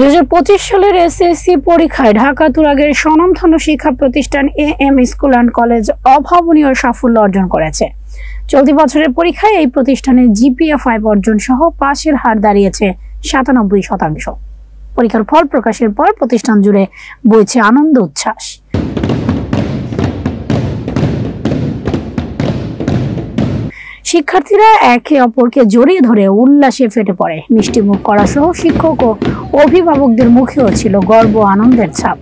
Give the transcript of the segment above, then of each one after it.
2025 সালের এসএসসি পরীক্ষায় ঢাকা তুরাগের স্বনামধন্য শিক্ষা প্রতিষ্ঠান এএম স্কুল অ্যান্ড কলেজ অভাবনীয় সাফল্য অর্জন করেছে। চলতি বছরের পরীক্ষায় এই প্রতিষ্ঠানের জিপিএ 5 অর্জন সহ পাশের হার দাঁড়িয়েছে 97%। পরীক্ষার ফল প্রকাশের পর প্রতিষ্ঠান জুড়ে বইছে আনন্দ উচ্ছ্বাস। শিক্ষার্থীরা একে অপরকে জড়িয়ে ধরে উল্লাসে ফেটে পড়ে। মিষ্টি মুখ করা সহ শিক্ষক ও অভিভাবকদের মুখেও ছিল গর্ব আনন্দের ছাপ।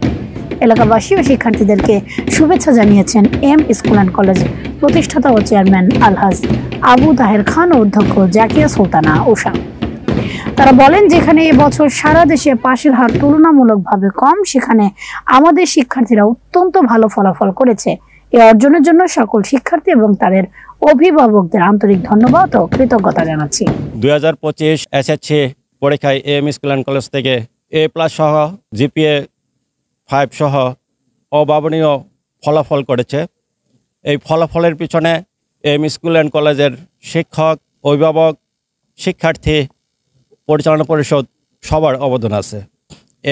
এলাকাবাসী ও শিক্ষার্থীদেরকে শুভেচ্ছা জানিয়েছেন এম স্কুল অ্যান্ড কলেজ প্রতিষ্ঠাতা ও চেয়ারম্যান আলহাজ আবু তাহের খান ও অধ্যক্ষ জাকিয়া সুলতানা উষা। তারা বলেন, যেখানে এবছর সারা দেশে পাশের হার তুলনামূলকভাবে কম, সেখানে আমাদের শিক্ষার্থীরা অত্যন্ত ভালো ফলাফল করেছে। এই অর্জনের জন্য সকল শিক্ষার্থী এবং তাদের অভিভাবকদের আন্তরিক ধন্যবাদ ও কৃতজ্ঞতা জানাচ্ছি। 2025 এসএসসি পরীক্ষায় এম স্কুল অ্যান্ড কলেজ থেকে A+ সহ জিপিএ 5 সহ অভাবনীয় ফলাফল করেছে। এই ফলাফলের পিছনে এম স্কুল অ্যান্ড কলেজের শিক্ষক, অভিভাবক, শিক্ষার্থী, পরিচালনা পরিষদ সবার অবদান আছে।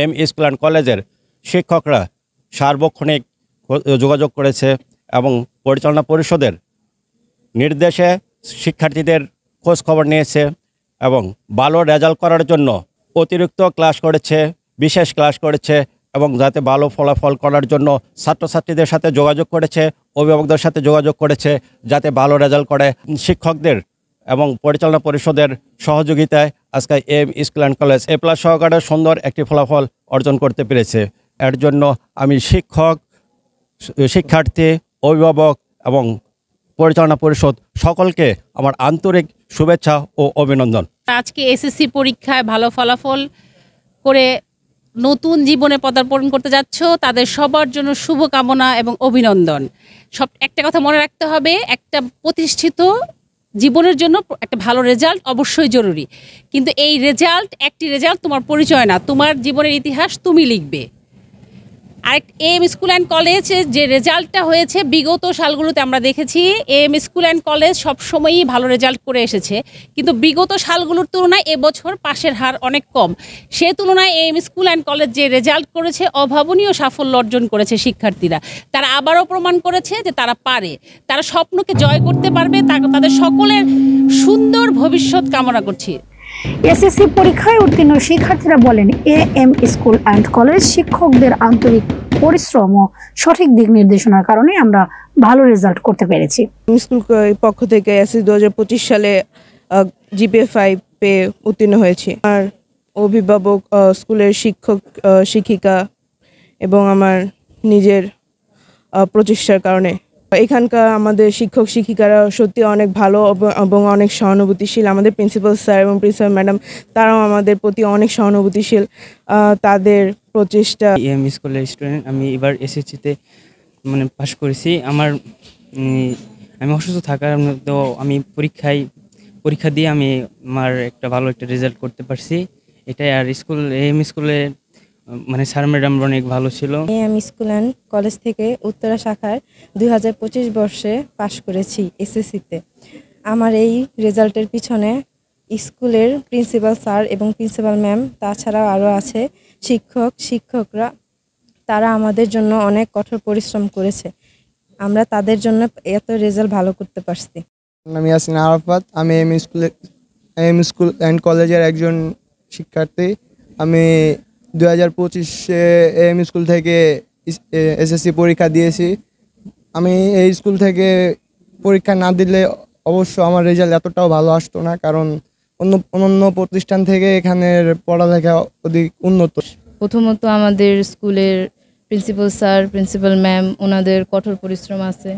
এম স্কুল অ্যান্ড কলেজের শিক্ষকরা সার্বক্ষণিক যোগাযোগ করেছে এবং পরিচালনা পরিষদের নির্দেশে শিক্ষার্থীদের খোঁজ খবর নিয়েছে এবং ভালো রেজাল্ট করার জন্য অতিরিক্ত ক্লাস করেছে, বিশেষ ক্লাস করেছে এবং যাতে ভালো ফলাফল করার জন্য ছাত্রছাত্রীদের সাথে যোগাযোগ করেছে, অভিভাবকদের সাথে যোগাযোগ করেছে যাতে ভালো রেজাল্ট করে। শিক্ষকদের এবং পরিচালনা পরিষদের সহযোগিতায় আজকে M school and college A+ সহকারে সুন্দর একটি ফলাফল অর্জন করতে পেরেছে। এর জন্য আমি শিক্ষক, শিক্ষার্থী, অভিভাবক এবং পরিচালনা পরিষদ সকলকে আমার আন্তরিক শুভেচ্ছা ও অভিনন্দন। আজকে এসএসসি পরীক্ষায় ভালো ফলাফল করে নতুন জীবনে পদার্পণ করতে যাচ্ছ, তাদের সবার জন্য শুভকামনা এবং অভিনন্দন। একটা কথা মনে রাখতে হবে, একটা প্রতিষ্ঠিত জীবনের জন্য একটা ভালো রেজাল্ট অবশ্যই জরুরি, কিন্তু এই একটি রেজাল্ট তোমার পরিচয় না, তোমার জীবনের ইতিহাস তুমি লিখবে। আর এম স্কুল অ্যান্ড কলেজে যে রেজাল্টটা হয়েছে বিগত সালগুলোতে আমরা দেখেছি এম স্কুল অ্যান্ড কলেজ সবসময়ই ভালো রেজাল্ট করে এসেছে, কিন্তু বিগত সালগুলোর তুলনায় এবছর পাশের হার অনেক কম। সে তুলনায় এম স্কুল অ্যান্ড কলেজ যে রেজাল্ট করেছে অভাবনীয় সাফল্য অর্জন করেছে শিক্ষার্থীরা। তারা আবারও প্রমাণ করেছে যে তারা পারে, তারা স্বপ্নকে জয় করতে পারবে। তাদের সকলের সুন্দর ভবিষ্যৎ কামনা করছি। এসএসসি পরীক্ষায় উত্তীর্ণ শিক্ষার্থীরা বলেন, এএম স্কুল অ্যান্ড কলেজ শিক্ষকদের আন্তরিক পরিশ্রম ও সঠিক দিক নির্দেশনার কারণে আমরা ভালো রেজাল্ট করতে পেরেছি। স্কুল পক্ষ থেকে এসএসসি 2025 সালে জিপিএ 5 পেয়ে উত্তীর্ণ হয়েছি। আর অভিভাবক, স্কুলের শিক্ষক শিক্ষিকা এবং আমার নিজের প্রচেষ্টার কারণে এখানকার আমাদের শিক্ষক শিক্ষিকারা সত্যি অনেক ভালো এবং অনেক সহানুভূতিশীল। আমাদের প্রিন্সিপাল স্যার এবং প্রিন্সিপাল ম্যাডাম তারাও আমাদের প্রতি অনেক সহানুভূতিশীল। তাদের প্রচেষ্টা। এম স্কুলের স্টুডেন্ট, আমি এবার এসএসসিতে পাশ করেছি। আমি অসুস্থ থাকার তো আমি পরীক্ষা দিয়ে আমি আমার ভালো একটা রেজাল্ট করতে পারছি এটাই। আর এম স্কুলে স্যার ম্যাডাম অনেক ভালো ছিল। এম স্কুল অ্যান্ড কলেজ থেকে উত্তরা শাখার 2025 বর্ষে পাশ করেছি এসএসসিতে। আমার এই রেজাল্টের পিছনে স্কুলের প্রিন্সিপাল স্যার এবং প্রিন্সিপাল ম্যাম, তাছাড়াও আরও আছে শিক্ষকরা, তারা আমাদের জন্য অনেক কঠোর পরিশ্রম করেছে। আমরা তাদের জন্য এত রেজাল্ট ভালো করতে পারছি। আমি ইয়াসিন আরাফাত, আমি এম স্কুল অ্যান্ড কলেজের একজন শিক্ষার্থী। আমি 2025-এ এম স্কুল থেকে এসএসসি পরীক্ষা দিয়েছি। আমি এই স্কুল থেকে পরীক্ষা না দিলে অবশ্য আমার রেজাল্ট এতটাও ভালো আসতো না, কারণ অন্য প্রতিষ্ঠান থেকে এখানের পড়ালেখা অধিক উন্নত। প্রথমত আমাদের স্কুলের প্রিন্সিপাল স্যার, প্রিন্সিপাল ম্যাম, ওনাদের কঠোর পরিশ্রম আছে।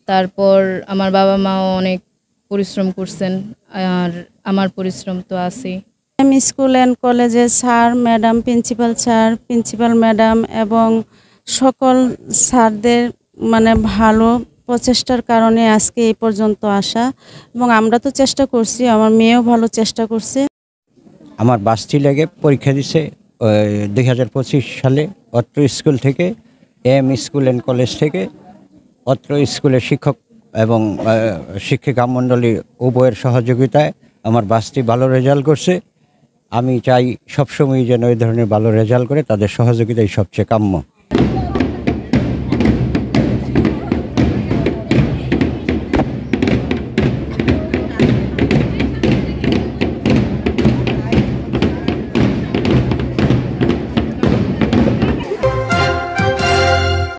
তারপর আমার বাবা মাও অনেক পরিশ্রম করছেন, আর আমার পরিশ্রম তো আছেই। এম স্কুল অ্যান্ড কলেজের sir madam, principal sir, principal madam এবং সকল স্যারদের ভালো প্রচেষ্টার কারণে আজকে এই পর্যন্ত আসা, এবং আমরা তো চেষ্টা করছি, আমার মেয়েও ভালো চেষ্টা করছে। আমার বাসটি লেগে পরীক্ষা দিছে 2025 সালে অত্র স্কুল থেকে, এম স্কুল অ্যান্ড কলেজ থেকে। অত্র স্কুলের শিক্ষক এবং শিক্ষিকা মণ্ডলী উভয়ের সহযোগিতায় আমার বাসটি ভালো রেজাল্ট করছে। আমি চাই সবসময় যেন এই ধরনের ভালো রেজাল্ট করে, তাদের সহযোগিতাই সবচেয়ে কাম্য।